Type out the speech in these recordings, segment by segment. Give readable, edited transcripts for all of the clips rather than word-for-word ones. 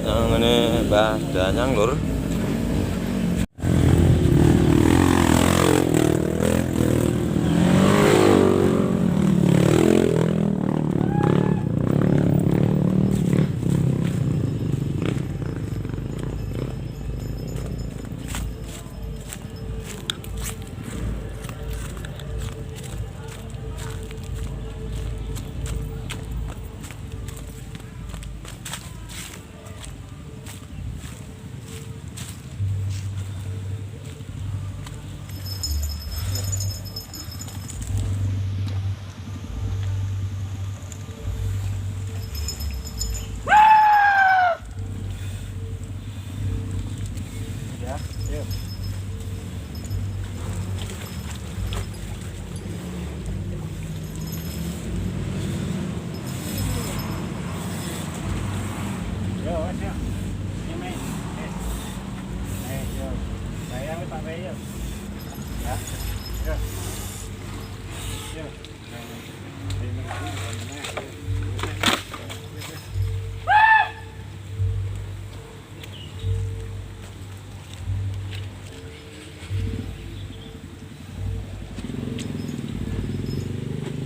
Yang ini Mbah Danyang lur.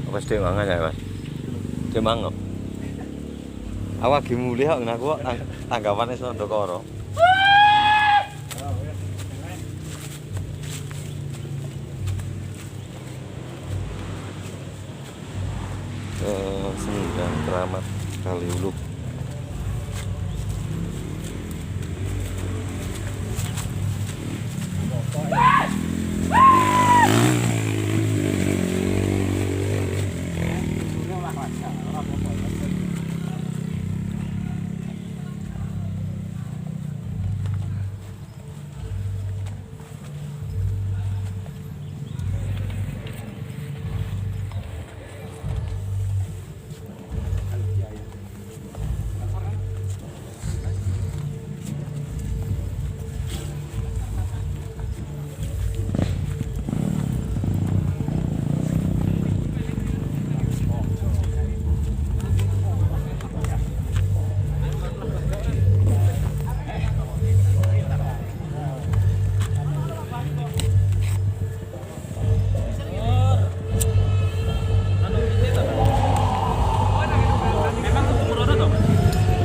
Apa sih mangan ya mas? Dia mangap. Awak gimuli kok ngaku tanggapannya Sondokoro. Sendang Keramat Kaliuluk.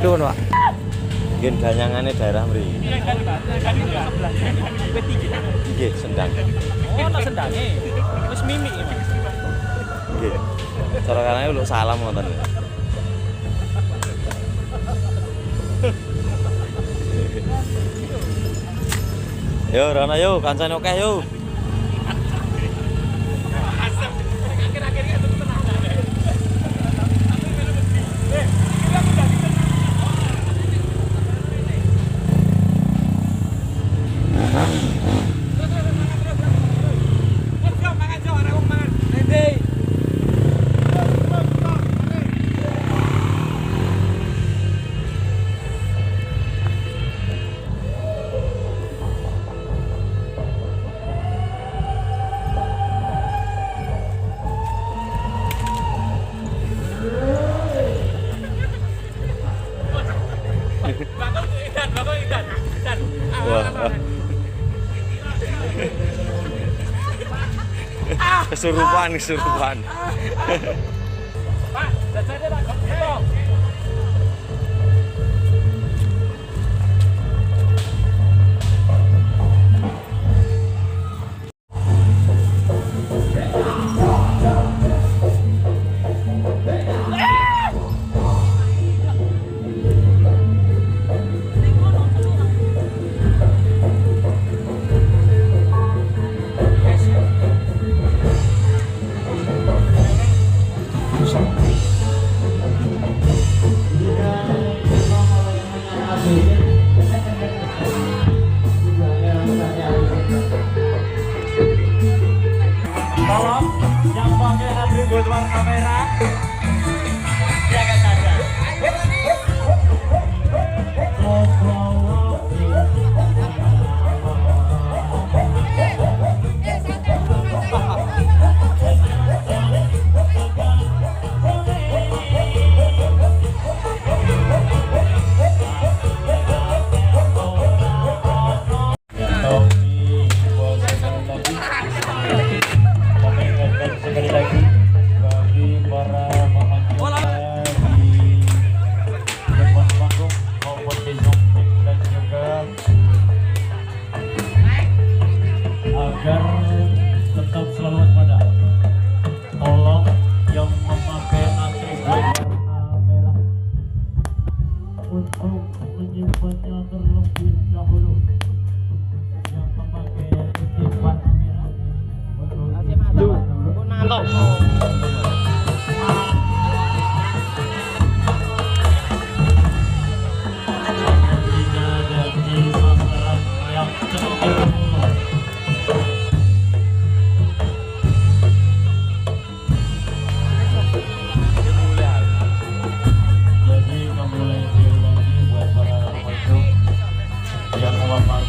Lho Pak. Nggih danyangane daerah mriki. Nggih, Sendang. Oh, tak sendange. Wis mimik ya, Mas. Nggih. Cara kalane lho salam ngoten. Yo, Rana yo, kancane akeh yo. Kesurupan. Pak, jajane tak kok. untuk menyimpannya terlebih dahulu. Yang memakai titipan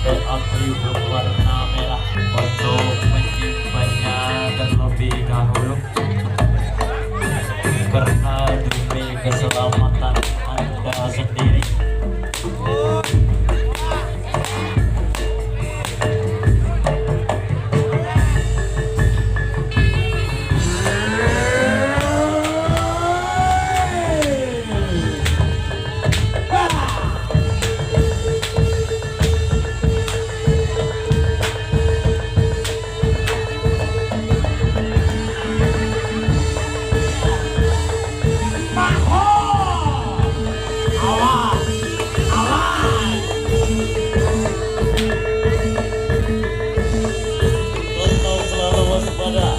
untuk atribut warna merah untuk menyimpannya terlebih dahulu karena demi keselamatan Anda sendiri. Untuk selalu waspada.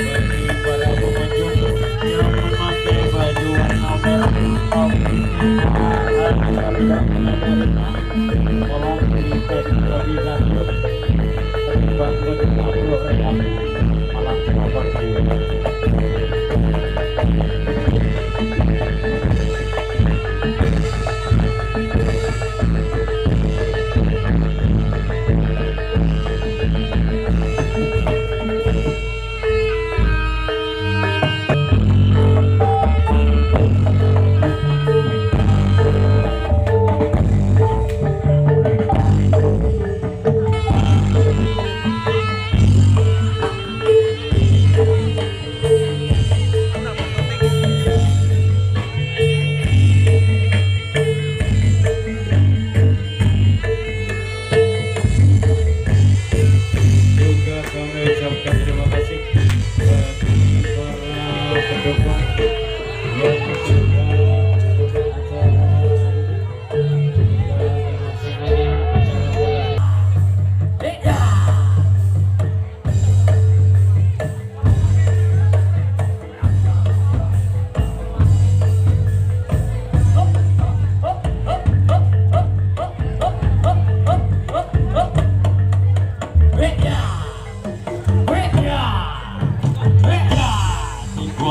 Bagi para pengunjung yang memakai baju warna merah, tolong dites terlebih dahulu. Terlibat berupload reaksi malah nomor kayu. Juga kami ucapkan terima kasih bagi para pendukung yang sudah mendukung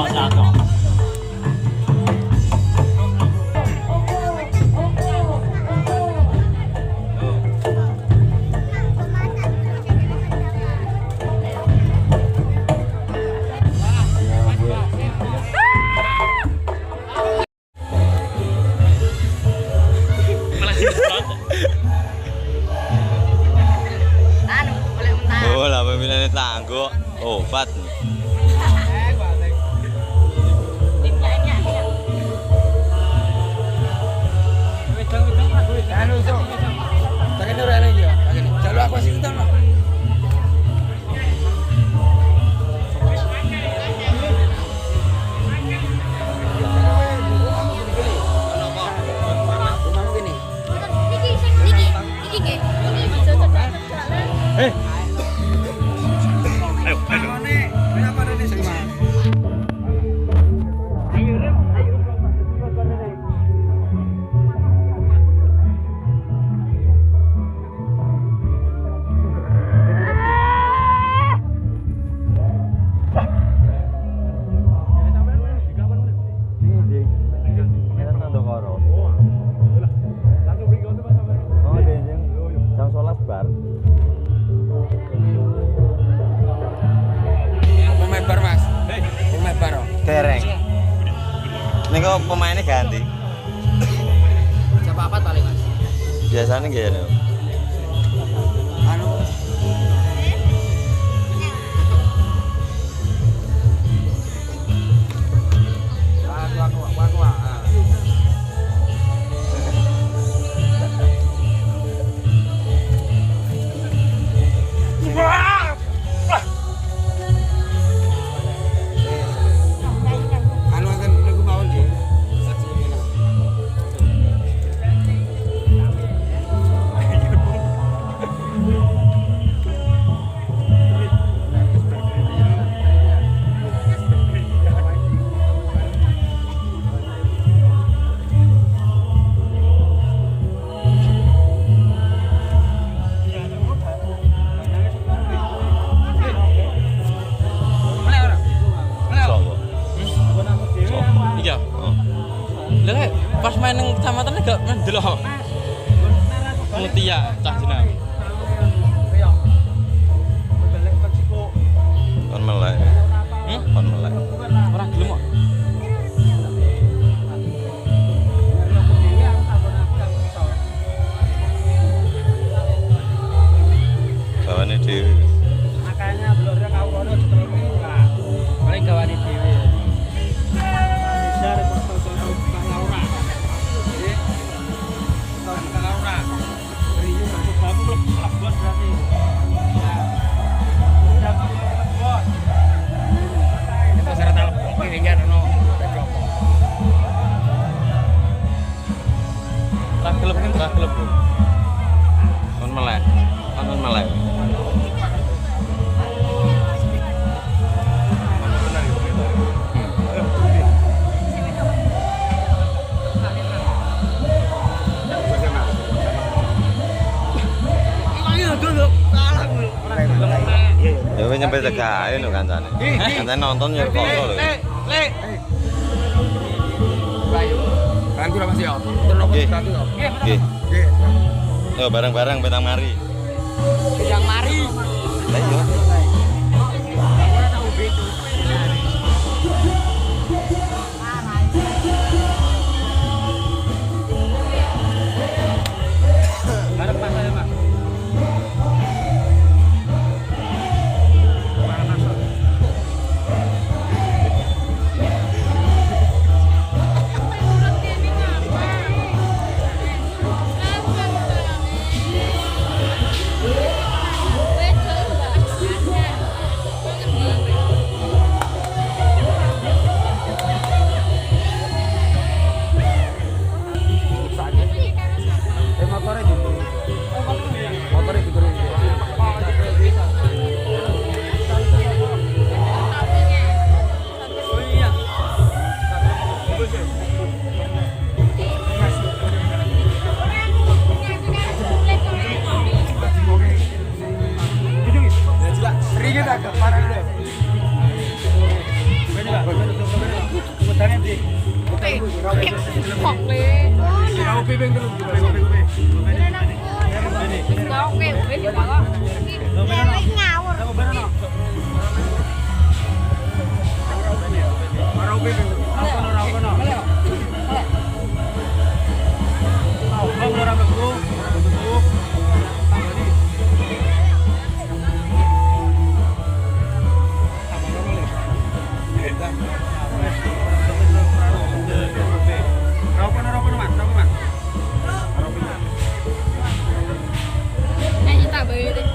acara Oh lah pemilihan tanggo obat nih. Dereng. Ini kok pemainnya ganti. Siapa apa paling Mas? Biasanya gini. Anu Iya. Oh. Lha pas main ning kecamatan gak ndelok. Mutia cah jeneng. Kon melek. Kon melek. Ora gelem kok. Bawane dhewe. makanya blore kawulane setrene enggak. Paling gawane dhewe. Bisa reporter Kang Laura. Jadi Kang Laura. Riyu masuk kamu belum buat berarti. Ya. Udah buat. Itu syarat telepon piringnya ono. Ora gelem. Kon melek. Kon melek. Ya wis nyampe cegahe lho kancane. Kancane nonton ya foto lho. Bantu Mas ya. Nggih. Bantu ya. Nggih. Yo bareng-bareng petang mari. Yang mari. Lah iya. Bareng Mas saya, Pak. Motornya diturunin. Oh iya. Ringin agak parah deh. Nyanyi tak bayi deh.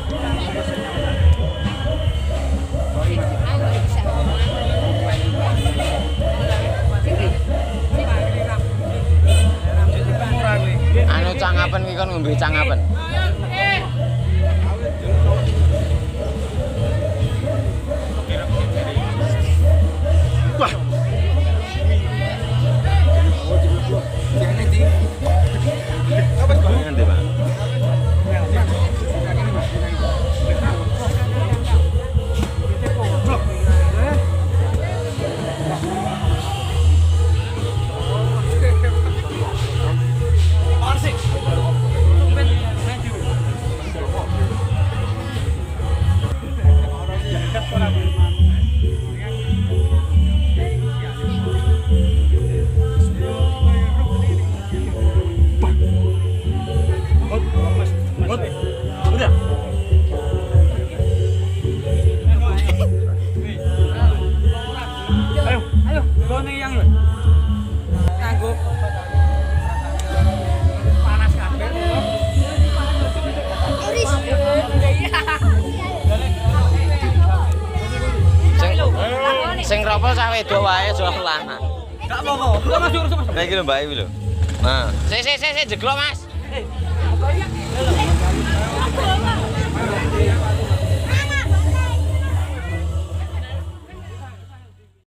wedok wae aja lanang. Enggak mau. Masuk. Nah iki lho Mbak iki lho. Nah, sik jeglok Mas.